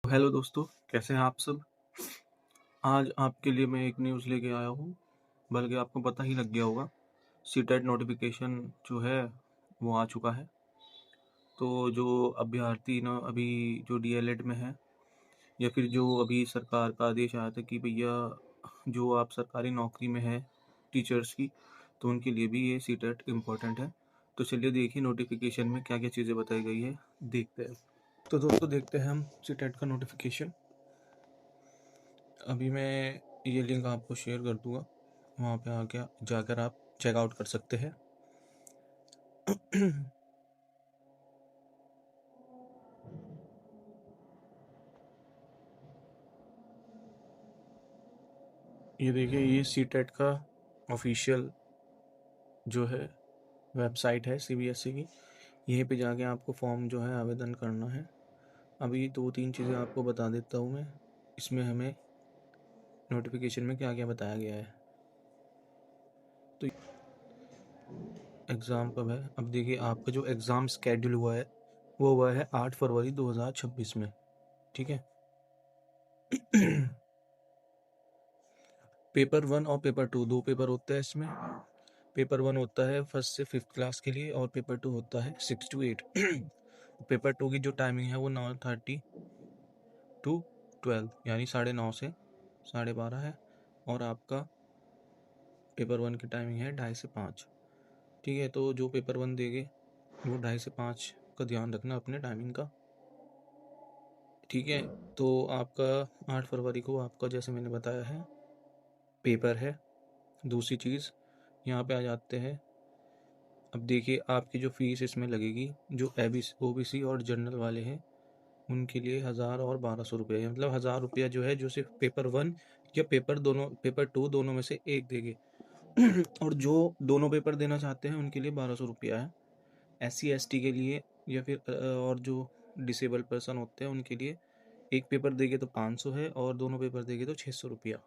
Hello दोस्तों, कैसे हैं आप सब। आज आपके लिए मैं एक न्यूज़ लेके आया हूँ। बल्कि आपको पता ही लग गया होगा, सीटेट नोटिफिकेशन जो है वो आ चुका है। तो जो अभ्यर्थी ना अभी जो डीएलएड में है, या फिर जो अभी सरकार का आदेश आया था कि भैया जो आप सरकारी नौकरी में है टीचर्स की, तो उनके लिए भी ये सीटेट इम्पोर्टेंट है। तो चलिए देखिए नोटिफिकेशन में क्या क्या चीज़ें बताई गई है, देखते हैं। तो दोस्तों देखते हैं हम सीटेट का नोटिफिकेशन। अभी मैं ये लिंक आपको शेयर कर दूंगा, वहाँ पे आके जाकर आप चेकआउट कर सकते हैं। ये देखिए, ये सीटेट का ऑफिशियल जो है वेबसाइट है सीबीएसई की। यहीं पे जाके आपको फॉर्म जो है आवेदन करना है। अभी 2-3 चीज़ें आपको बता देता हूँ मैं, इसमें हमें नोटिफिकेशन में क्या क्या बताया गया है। तो एग्ज़ाम कब है, अब देखिए आपका जो एग्ज़ाम स्केड्यूल हुआ है वो हुआ है 8 फरवरी 2026 में, ठीक है। पेपर 1 और पेपर 2 दो पेपर होते हैं इसमें। पेपर 1 होता है 1st से 5th क्लास के लिए, और पेपर 2 होता है 6 to 8। पेपर 2 की जो टाइमिंग है वो 9:30 to 12, यानी 9:30 से 12:30 है। और आपका पेपर 1 की टाइमिंग है 2:30 से 5, ठीक है। तो जो पेपर 1 देंगे वो 2:30 से 5 का ध्यान रखना अपने टाइमिंग का, ठीक है। तो आपका 8 फरवरी को आपका, जैसे मैंने बताया है, पेपर है। दूसरी चीज़ यहाँ पे आ जाते हैं। अब देखिए आपकी जो फीस इसमें लगेगी, जो ओबीसी और जनरल वाले हैं उनके लिए 1000 और 1200 रुपये, मतलब 1000 रुपया जो है, जो सिर्फ पेपर 1 या पेपर 2 दोनों में से एक देंगे। और जो दोनों पेपर देना चाहते हैं उनके लिए 1200 रुपया है। SC ST के लिए, या फिर और जो डिसेबल पर्सन होते हैं उनके लिए एक पेपर देंगे तो 500 है, और दोनों पेपर देंगे तो 600 रुपया।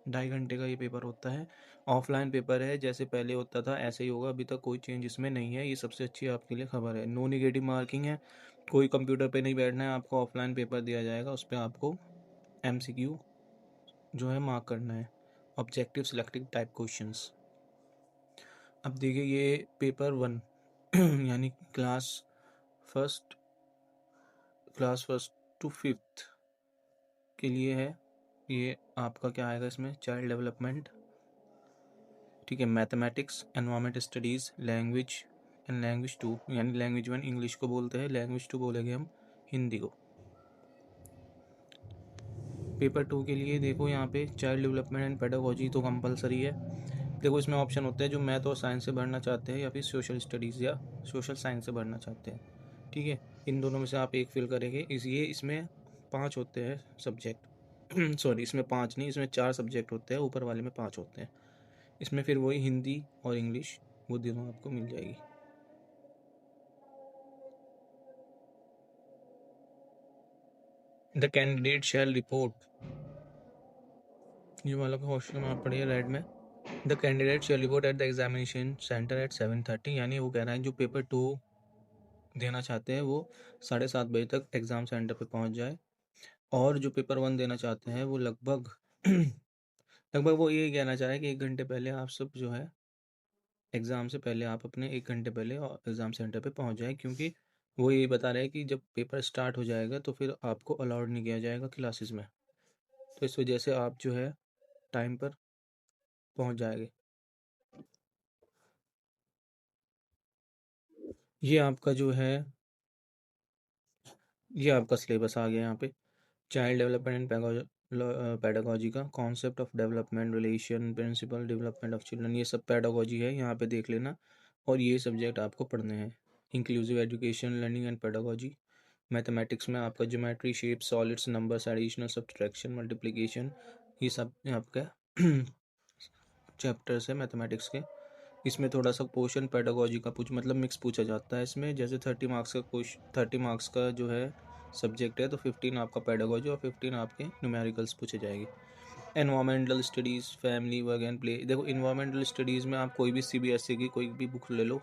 2.5 घंटे का ये पेपर होता है। ऑफलाइन पेपर है, जैसे पहले होता था ऐसे ही होगा, अभी तक कोई चेंज इसमें नहीं है। ये सबसे अच्छी आपके लिए खबर है। नो निगेटिव मार्किंग है, कोई कंप्यूटर पे नहीं बैठना है आपको, ऑफलाइन पेपर दिया जाएगा, उस पर आपको MCQ जो है मार्क करना है, ऑब्जेक्टिव सिलेक्टिव टाइप क्वेश्चंस। अब देखिए ये पेपर 1 यानी first class first to 5th के लिए है। ये आपका क्या आएगा इसमें, चाइल्ड डेवलपमेंट, ठीक है, mathematics, environment studies, language and language 2, यानी लैंग्वेज 1 इंग्लिश को बोलते हैं, लैंग्वेज 2 बोलेंगे हम हिंदी को। पेपर 2 के लिए देखो यहाँ पे चाइल्ड डेवलपमेंट एंड पेडागोजी तो कंपलसरी है। देखो इसमें ऑप्शन होते हैं, जो मैथ और साइंस से भरना चाहते हैं, या फिर सोशल स्टडीज़ या सोशल साइंस से भरना चाहते हैं, ठीक है। इन दोनों में से आप एक फिल करेंगे। इसमें 5 होते हैं सब्जेक्ट। सॉरी, इसमें 5 नहीं, इसमें 4 सब्जेक्ट होते हैं, ऊपर वाले में 5 होते हैं। इसमें फिर वही हिंदी और इंग्लिश वो दोनों आपको मिल जाएगी। द कैंडिडेट शैल रिपोर्ट, ये वाला क्वेश्चन में आप पढ़िए रेड में। The candidate shell report at the examination centre at 7:30, यानी वो कह रहा है जो पेपर 2 देना चाहते हैं वो 7:30 बजे तक एग्ज़ाम सेंटर पे पहुंच जाए, और जो पेपर 1 देना चाहते हैं वो लगभग लगभग वो यही कहना चाह रहे हैं कि 1 घंटे पहले आप सब जो है एग्ज़ाम से पहले आप अपने 1 घंटे पहले एग्ज़ाम सेंटर पे पहुंच जाए, क्योंकि वो यही बता रहे हैं कि जब पेपर स्टार्ट हो जाएगा तो फिर आपको अलाउड नहीं किया जाएगा क्लासेस में। तो इस वजह से आप जो है टाइम पर पहुंच जाएंगे। ये आपका जो है, ये आपका सिलेबस आ गया यहाँ पे। चाइल्ड डेवलपमेंट एंड पेडागोजी का concept of development, relation, principle, development of children, ये सब पेडागोजी है, यहाँ पे देख लेना। और ये सब्जेक्ट आपको पढ़ने हैं। Inclusive education, learning and pedagogy. Mathematics में आपका geometry, shape, solids, numbers, additional, subtraction, multiplication, ये सब आपका चैप्टर्स है मैथमेटिक्स के। इसमें थोड़ा सा पोर्शन पेडागोजी का मतलब मिक्स पूछा जाता है इसमें। जैसे 30 मार्क्स का जो है सब्जेक्ट है, तो 15 आपका पेडागोजी और 15 आपके न्यूमेरिकल्स पूछे जाएंगे। Environmental studies, family work and play. देखो इन्वायरमेंटल स्टडीज़ में आप कोई भी CBSE की कोई भी बुक ले लो,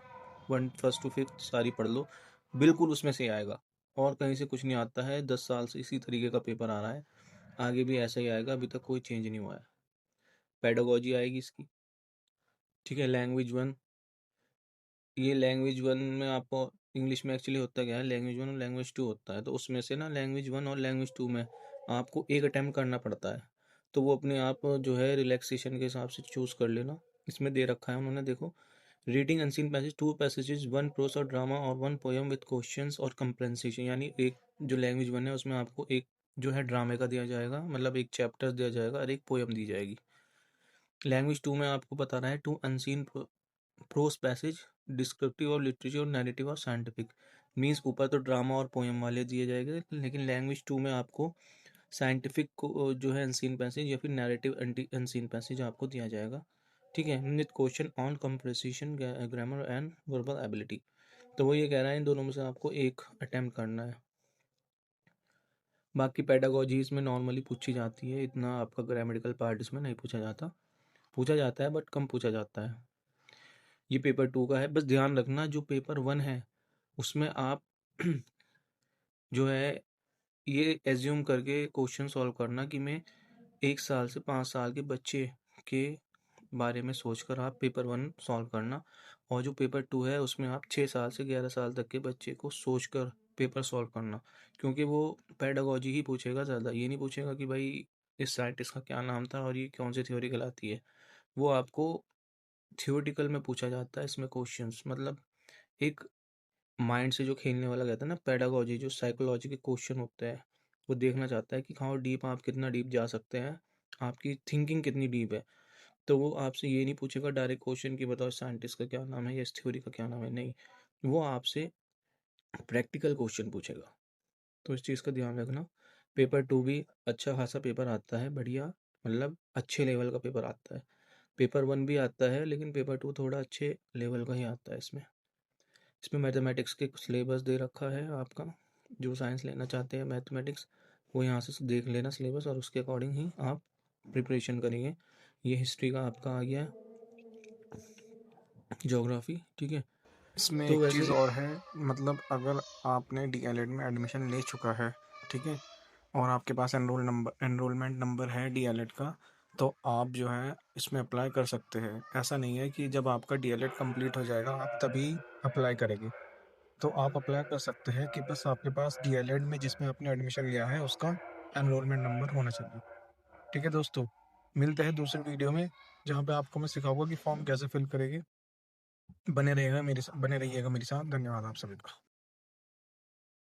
1st to 5th सारी पढ़ लो, बिल्कुल उसमें से आएगा। और कहीं से कुछ नहीं आता है, 10 साल से इसी तरीके का पेपर आ रहा है, आगे भी ऐसा ही आएगा, अभी तक कोई चेंज नहीं हुआ है। पेडागोजी आएगी इसकी, ठीक है। लैंग्वेज वन, ये लैंग्वेज वन में आपको इंग्लिश में एक्चुअली होता क्या है, लैंग्वेज वन और लैंग्वेज टू होता है, तो उसमें से ना लैंग्वेज वन और लैंग्वेज टू में आपको एक अटैम्प्ट करना पड़ता है, तो वो अपने आप जो है रिलैक्सेशन के हिसाब से चूज कर लेना। इसमें दे रखा है उन्होंने, देखो, reading unseen passage, two passages, one prose और ड्रामा और वन पोयम विद क्वेश्चंस और कंप्रेंसेशन, यानी एक जो लैंग्वेज वन है उसमें आपको एक जो है ड्रामे का दिया जाएगा, मतलब एक चैप्टर दिया जाएगा और एक पोयम दी जाएगी। लैंग्वेज टू में आपको बता रहा है two unseen prose passage, descriptive और लिटरेचर और नैरेटिव और साइंटिफिक, मीन्स ऊपर तो ड्रामा और पोयम वाले दिए जाएंगे, लेकिन लैंग्वेज टू में आपको साइंटिफिक को जो है अनसीन पैसेज या फिर नैरेटिव अनसीन पैसेज आपको दिया जाएगा, ठीक है, with question on comprehension, grammar and verbal ability. तो वो ये कह रहा है इन दोनों में से आपको एक अटेम्प्ट करना है। बाकी पेडागोजी इसमें नॉर्मली पूछी जाती है, इतना आपका ग्रामेटिकल पार्ट इसमें नहीं पूछा जाता, पूछा जाता है बट कम पूछा जाता है। ये पेपर टू का है, बस ध्यान रखना जो पेपर वन है उसमें आप जो है ये एज्यूम करके क्वेश्चन सॉल्व करना कि मैं 1 साल से 5 साल के बच्चे के बारे में सोचकर आप पेपर वन सॉल्व करना, और जो पेपर टू है उसमें आप 6 साल से 11 साल तक के बच्चे को सोचकर पेपर सॉल्व करना, क्योंकि वो पेडागोजी ही पूछेगा ज़्यादा, ये नहीं पूछेगा कि भाई इस साइंटिस्ट का क्या नाम था और ये कौन सी थ्योरी कहलाती है। वो आपको थियोरटिकल में पूछा जाता है इसमें क्वेश्चंस, मतलब एक माइंड से जो खेलने वाला कहता है ना, पेडागोजी जो साइकोलॉजी के क्वेश्चन होते हैं, वो देखना चाहता है कि हाउ डीप आप कितना डीप जा सकते हैं, आपकी थिंकिंग कितनी डीप है। तो वो आपसे ये नहीं पूछेगा डायरेक्ट क्वेश्चन कि बताओ साइंटिस्ट का क्या नाम है या इस थ्योरी का क्या नाम है, नहीं, वो आपसे प्रैक्टिकल क्वेश्चन पूछेगा। तो इस चीज़ का ध्यान रखना। पेपर टू भी अच्छा खासा पेपर आता है, बढ़िया, मतलब अच्छे लेवल का पेपर आता है। पेपर वन भी आता है लेकिन पेपर टू थोड़ा अच्छे लेवल का ही आता है इसमें। इसमें मैथमेटिक्स के सिलेबस दे रखा है आपका, जो साइंस लेना चाहते हैं मैथमेटिक्स वो यहाँ से देख लेना सिलेबस, और उसके अकॉर्डिंग ही आप प्रिपरेशन करेंगे। ये हिस्ट्री का आपका आ गया, ज्योग्राफी, ठीक है। इसमें तो एक चीज़ वैसे और है, मतलब अगर आपने डीएलएड में एडमिशन ले चुका है, ठीक है, और आपके पास एनरोलमेंट नंबर है डीएलएड का, तो आप जो है इसमें अप्लाई कर सकते हैं। ऐसा नहीं है कि जब आपका डीएलएड कंप्लीट हो जाएगा आप तभी अप्लाई करेंगे। तो आप अप्लाई कर सकते हैं कि बस आपके पास डीएलएड में जिसमें आपने एडमिशन लिया है उसका एनरोलमेंट नंबर होना चाहिए। ठीक है दोस्तों, मिलते हैं दूसरे वीडियो में जहाँ पे आपको मैं सिखाऊंगा कि फॉर्म कैसे फिल करेंगे। बने रहिएगा मेरे साथ, धन्यवाद आप सभी का।